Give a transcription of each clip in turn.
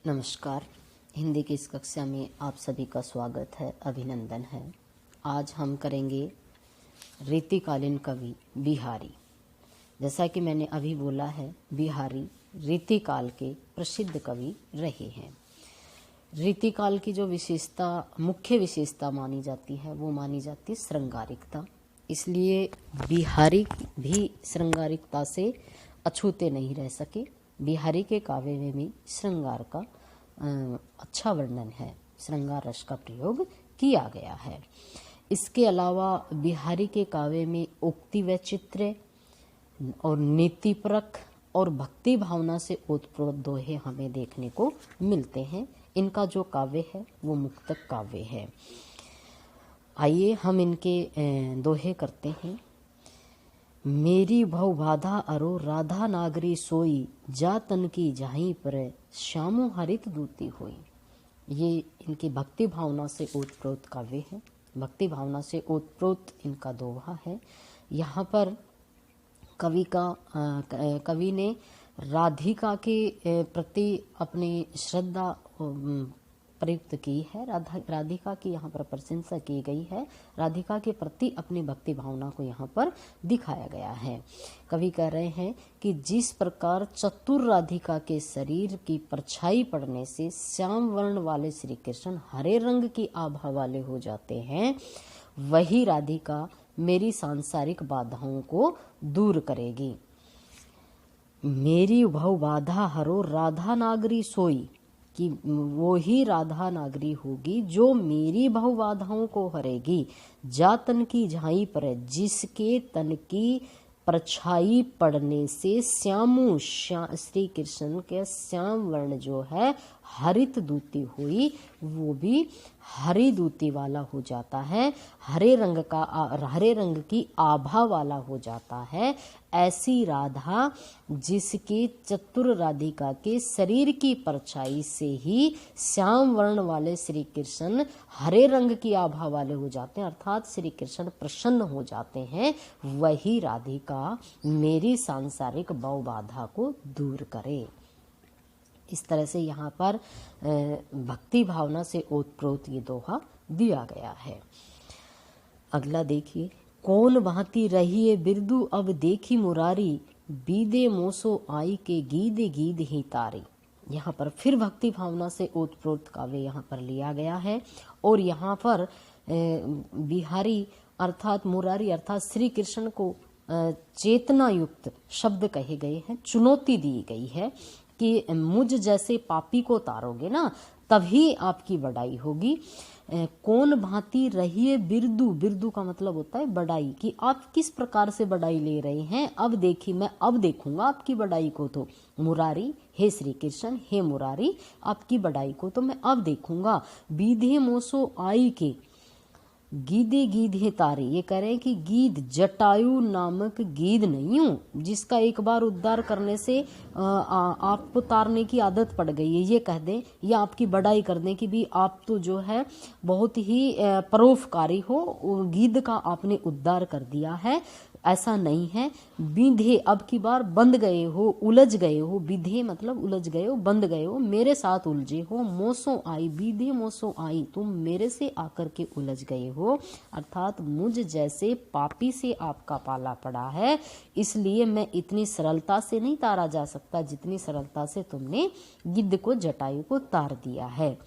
नमस्कार। हिंदी की इस कक्षा में आप सभी का स्वागत है, अभिनंदन है। आज हम करेंगे रीतिकालीन कवि बिहारी। जैसा कि मैंने अभी बोला है, बिहारी रीतिकाल के प्रसिद्ध कवि रहे हैं। रीतिकाल की जो मुख्य विशेषता मानी जाती है वो मानी जाती है श्रृंगारिकता। इसलिए बिहारी भी श्रृंगारिकता से अछूते नहीं रह सके। बिहारी के काव्य में भी श्रृंगार का अच्छा वर्णन है, श्रृंगार रस का प्रयोग किया गया है। इसके अलावा बिहारी के काव्य में उक्ति वैचित्र्य और नीतिपरक और भक्ति भावना से ओतप्रोत दोहे हमें देखने को मिलते हैं। इनका जो काव्य है वो मुक्तक काव्य है। आइए हम इनके दोहे करते हैं। मेरी भव बाधा अरो राधा नागरी सोई, जा तन की जाहीं पर श्यामो हरित दूती होई। ये इनकी भक्ति भावना से ओतप्रोत काव्य है। भक्ति भावना से ओतप्रोत इनका दोहा है। यहाँ पर कवि ने राधिका के प्रति अपनी श्रद्धा प्रयुक्त की है। राधिका की यहाँ पर प्रशंसा की गई है। राधिका के प्रति अपनी भक्ति भावना को यहाँ पर दिखाया गया है। कवि कह रहे हैं कि जिस प्रकार चतुर राधिका के शरीर की परछाई पड़ने से श्याम वर्ण वाले श्री कृष्ण हरे रंग की आभा वाले हो जाते हैं, वही राधिका मेरी सांसारिक बाधाओं को दूर करेगी। मेरी भव बाधा हरो राधा नागरी सोई, कि वो ही राधा नागरी होगी जो मेरी भव बाधाओं को हरेगी। जा तन की झाई पर, जिसके तन की परछाई पड़ने से श्री कृष्ण के श्याम वर्ण जो है हरित दूती हुई, वो भी हरी दूती वाला हो जाता है, हरे रंग की आभा वाला हो जाता है। ऐसी राधा जिसके चतुर राधिका के शरीर की परछाई से ही श्याम वर्ण वाले श्री कृष्ण हरे रंग की आभा वाले हो जाते हैं, अर्थात श्री कृष्ण प्रसन्न हो जाते हैं, वही राधिका मेरी सांसारिक भव बाधा को दूर करे। इस तरह से यहाँ पर भक्ति भावना से ओतप्रोत ये दोहा दिया गया है। अगला देखिए। कौन भांति रहिए बिरदू अब देखी मुरारी, बीदे मोसो आई के गीदे गीद ही तारी। यहाँ पर फिर भक्ति भावना से ओतप्रोत काव्य यहाँ पर लिया गया है। और यहाँ पर बिहारी अर्थात मुरारी अर्थात श्री कृष्ण को चेतना युक्त शब्द कहे गए हैं, चुनौती दी गई है कि मुझ जैसे पापी को तारोगे ना तभी आपकी बड़ाई होगी। कौन भांति रहिए बिरदू, बिरदू का मतलब होता है बड़ाई, कि आप किस प्रकार से बड़ाई ले रहे हैं। अब देखूंगा आपकी बड़ाई को। तो मुरारी, हे श्री कृष्ण, हे मुरारी, आपकी बड़ाई को तो मैं अब देखूंगा। बीधे मोसो आई के गीदे गीधे तारे, ये कह रहे हैं कि गीद जटायु नामक गीद नहीं हूं जिसका एक बार उद्धार करने से आपको तारने की आदत पड़ गई है, ये कह दें या आपकी बड़ाई कर दें कि भी आप तो जो है बहुत ही परोपकारी हो, गीद का आपने उद्धार कर दिया है। ऐसा नहीं है। बीधे अब की बार बंध गए हो, उलझ गए हो। बीधे मतलब उलझ गए हो, बंध गए हो, मेरे साथ उलझे हो। मोसो आई, बीधे मोसो आई, तुम मेरे से आकर के उलझ गए हो, अर्थात मुझ जैसे पापी से आपका पाला पड़ा है, इसलिए मैं इतनी सरलता से नहीं तारा जा सकता जितनी सरलता से तुमने गिद्ध को, जटायु को तार दिया है।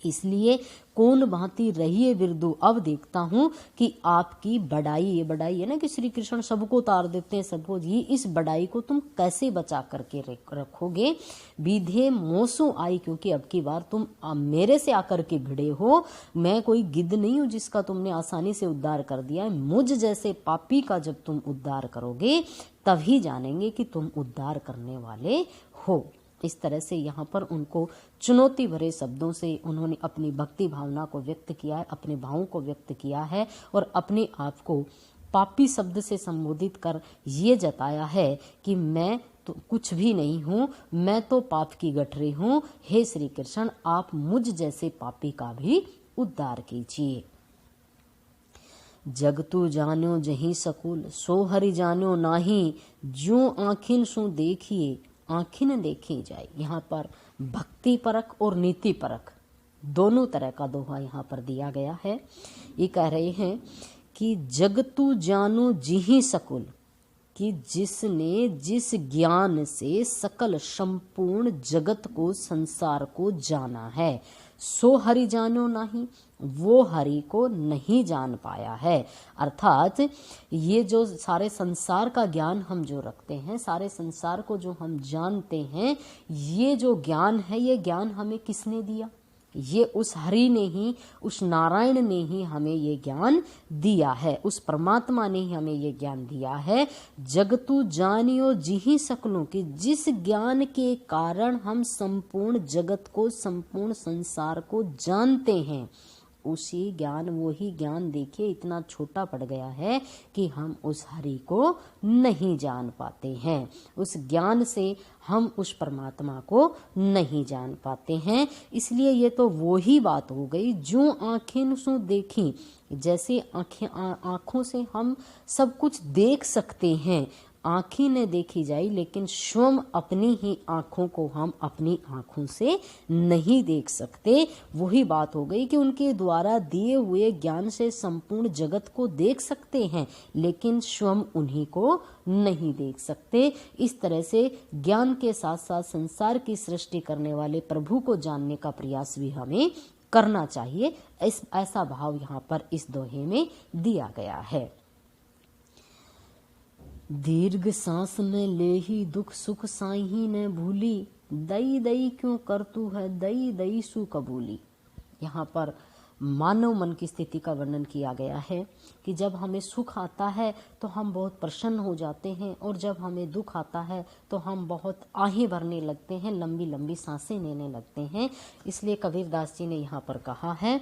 इसलिए कौन भांति रहिए बिरदू, अब देखता हूं कि आपकी बड़ाई, ये बड़ाई है ना कि श्री कृष्ण सबको तार देते हैं, सबको, ये इस बड़ाई को तुम कैसे बचा करके रखोगे। बीधे मोसो आई, क्योंकि अब की बार तुम मेरे से आकर के भिड़े हो, मैं कोई गिद्ध नहीं हूं जिसका तुमने आसानी से उद्धार कर दिया है। मुझ जैसे पापी का जब तुम उद्धार करोगे तभी जानेंगे कि तुम उद्धार करने वाले हो। इस तरह से यहाँ पर उनको चुनौती भरे शब्दों से उन्होंने अपनी भक्ति भावना को व्यक्त किया है, अपने भावों को व्यक्त किया है और अपने आप को पापी शब्द से संबोधित कर ये जताया है कि मैं तो कुछ भी नहीं हूँ, मैं तो पाप की गठरी हूँ। हे श्री कृष्ण, आप मुझ जैसे पापी का भी उद्धार कीजिए। जग तू जान्यो जहीं सकुल, सो हरि जान्यो नाही, ज्यों आँखिन सु देखिए आँखिन देखी जाए। यहाँ पर भक्ति परक और नीति परक दोनों तरह का दोहा यहाँ पर दिया गया है। ये कह रहे हैं कि जगतु जानो जिहि सकुल, कि जिसने जिस ज्ञान से सकल संपूर्ण जगत को संसार को जाना है, सो हरि जानो नहीं, वो हरि को नहीं जान पाया है। अर्थात ये जो सारे संसार का ज्ञान हम जो रखते हैं, सारे संसार को जो हम जानते हैं, ये जो ज्ञान है, ये ज्ञान हमें किसने दिया? ये उस हरि ने ही, उस नारायण ने ही हमें ये ज्ञान दिया है, उस परमात्मा ने ही हमें ये ज्ञान दिया है। जगतु जानियो जिहि सकलूं, कि जिस ज्ञान के कारण हम संपूर्ण जगत को, संपूर्ण संसार को जानते हैं, उसी ज्ञान, वही ज्ञान देखिए इतना छोटा पड़ गया है कि हम उस हरि को नहीं जान पाते हैं। उस ज्ञान से हम उस परमात्मा को नहीं जान पाते हैं। इसलिए ये तो वो ही बात हो गई जो आँखें सु देखी। जैसे आँखों से हम सब कुछ देख सकते हैं, आँखी ने देखी जाए, लेकिन स्वयं अपनी ही आँखों को हम अपनी आँखों से नहीं देख सकते। वही बात हो गई कि उनके द्वारा दिए हुए ज्ञान से संपूर्ण जगत को देख सकते हैं, लेकिन स्वयं उन्हीं को नहीं देख सकते। इस तरह से ज्ञान के साथ साथ संसार की सृष्टि करने वाले प्रभु को जानने का प्रयास भी हमें करना चाहिए। ऐसा भाव यहाँ पर इस दोहे में दिया गया है। दीर्घ सांस न लेही दुख सुख साही न भूली, दई दई क्यों करतू है दई दई सु कबूली। यहाँ पर मानव मन की स्थिति का वर्णन किया गया है कि जब हमें सुख आता है तो हम बहुत प्रसन्न हो जाते हैं, और जब हमें दुख आता है तो हम बहुत आहें भरने लगते हैं, लंबी लंबी सांसें लेने लगते हैं। इसलिए कबीरदास जी ने यहाँ पर कहा है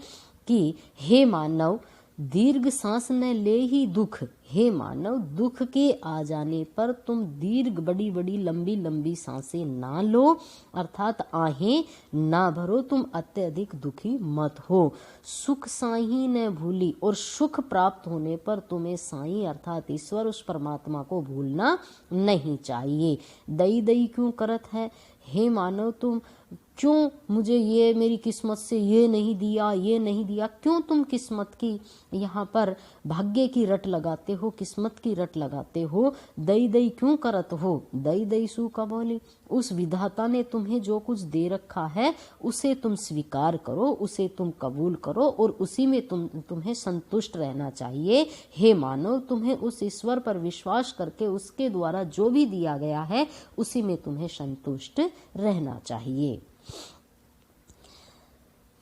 कि हे मानव, दीर्घ सांस न ले ही दुख, हे मानव, दुख के आ जाने पर तुम दीर्घ बड़ी बड़ी लंबी लंबी सांसें ना लो, अर्थात आहें ना भरो, तुम अत्यधिक दुखी मत हो। सुख साई न भूली, और सुख प्राप्त होने पर तुम्हें साई अर्थात ईश्वर, उस परमात्मा को भूलना नहीं चाहिए। दई दई क्यों करत है, हे मानव तुम क्यों मुझे ये मेरी किस्मत से ये नहीं दिया, ये नहीं दिया, क्यों तुम किस्मत की यहाँ पर भाग्य की रट लगाते हो, किस्मत की रट लगाते हो, दई दई क्यों करत हो, दई दई सु कबूली। उस विधाता ने तुम्हें जो कुछ दे रखा है उसे तुम स्वीकार करो, उसे तुम कबूल करो, और उसी में तुम्हें संतुष्ट रहना चाहिए। हे मानव, तुम्हें उस ईश्वर पर विश्वास करके उसके द्वारा जो भी दिया गया है उसी में तुम्हें संतुष्ट रहना चाहिए।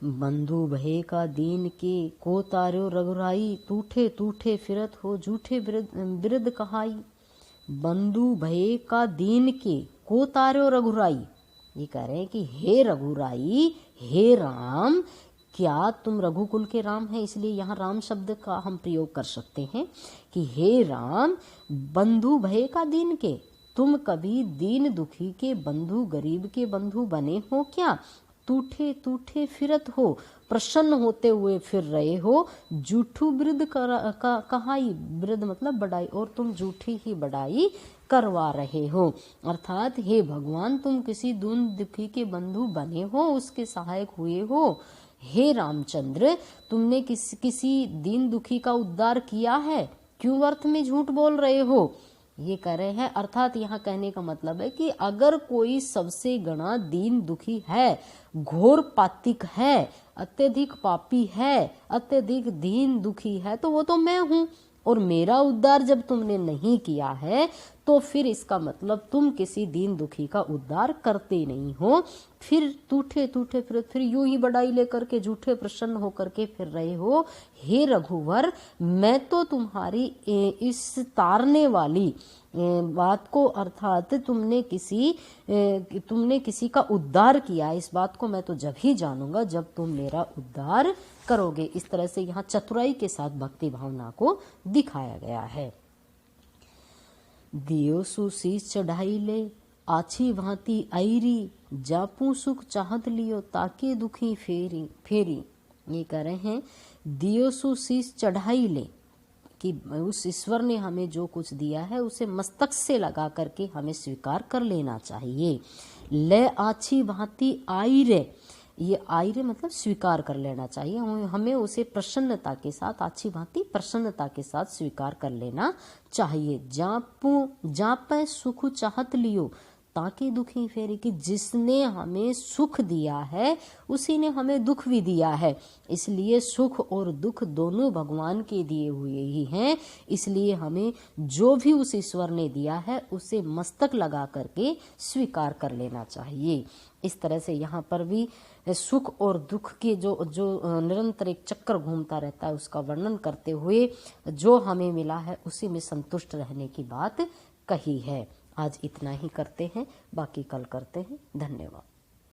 बंधु भय का दीन के को तार्यो रघुराई, टूठे टूठे फिरत हो झूठे बिरद कहाई। बंधु भय का दीन के को तार्यो रघुराई, ये कह रहे हैं कि हे रघुराई, हे राम, क्या तुम रघुकुल के राम हैं, इसलिए यहाँ राम शब्द का हम प्रयोग कर सकते हैं कि हे राम, बंधु भय का दीन के, तुम कभी दीन दुखी के बंधु, गरीब के बंधु बने हो क्या? टूठे टूठे फिरत हो, प्रसन्न होते हुए फिर रहे हो, झूठू बिरद कहाई, बिरद मतलब बड़ाई, और तुम झूठी ही बड़ाई करवा रहे हो। अर्थात हे भगवान, तुम किसी दीन दुखी के बंधु बने हो, उसके सहायक हुए हो। हे रामचंद्र, तुमने किसी दीन दुखी का उद्धार किया है, क्यों अर्थ में झूठ बोल रहे हो, ये कह रहे हैं। अर्थात यहाँ कहने का मतलब है कि अगर कोई सबसे घना दीन दुखी है, घोर पातिक है, अत्यधिक पापी है, अत्यधिक दीन दुखी है, तो वो तो मैं हूँ, और मेरा उद्धार जब तुमने नहीं किया है तो फिर इसका मतलब तुम किसी दीन दुखी का उद्धार करते नहीं हो। फिर टूठे टूठे फिर यूं ही बड़ाई लेकर के झूठे प्रसन्न होकर के फिर रहे हो। हे रघुवर, मैं तो तुम्हारी इस तारने वाली बात को, अर्थात तुमने किसी का उद्धार किया, इस बात को मैं तो जब ही जानूंगा जब तुम मेरा उद्धार करोगे। इस तरह से यहाँ चतुराई के साथ भक्ति भावना को दिखाया गया है। दियो सु शीश चढ़ाई ले, आछी भांति आईरी, जापू सुख चाहत लियो, ताके दुखी फेरी। ये कह रहे हैं दियो सु शीश चढ़ाई ले, कि उस ईश्वर ने हमें जो कुछ दिया है उसे मस्तक से लगा करके हमें स्वीकार कर लेना चाहिए। ले आछी भांति आईरे, ये आईरे मतलब स्वीकार कर लेना चाहिए, हमें उसे प्रसन्नता के साथ, अच्छी भांति प्रसन्नता के साथ स्वीकार कर लेना चाहिए। जापै सुख चाहत लियो ताकि दुखी फेरी, कि जिसने हमें सुख दिया है उसी ने हमें दुख भी दिया है, इसलिए सुख और दुख दोनों भगवान के दिए हुए ही हैं। इसलिए हमें जो भी उस ईश्वर ने दिया है उसे मस्तक लगा करके स्वीकार कर लेना चाहिए। इस तरह से यहाँ पर भी सुख और दुख के जो निरंतर एक चक्कर घूमता रहता है उसका वर्णन करते हुए जो हमें मिला है उसी में संतुष्ट रहने की बात कही है। आज इतना ही करते हैं, बाकी कल करते हैं। धन्यवाद।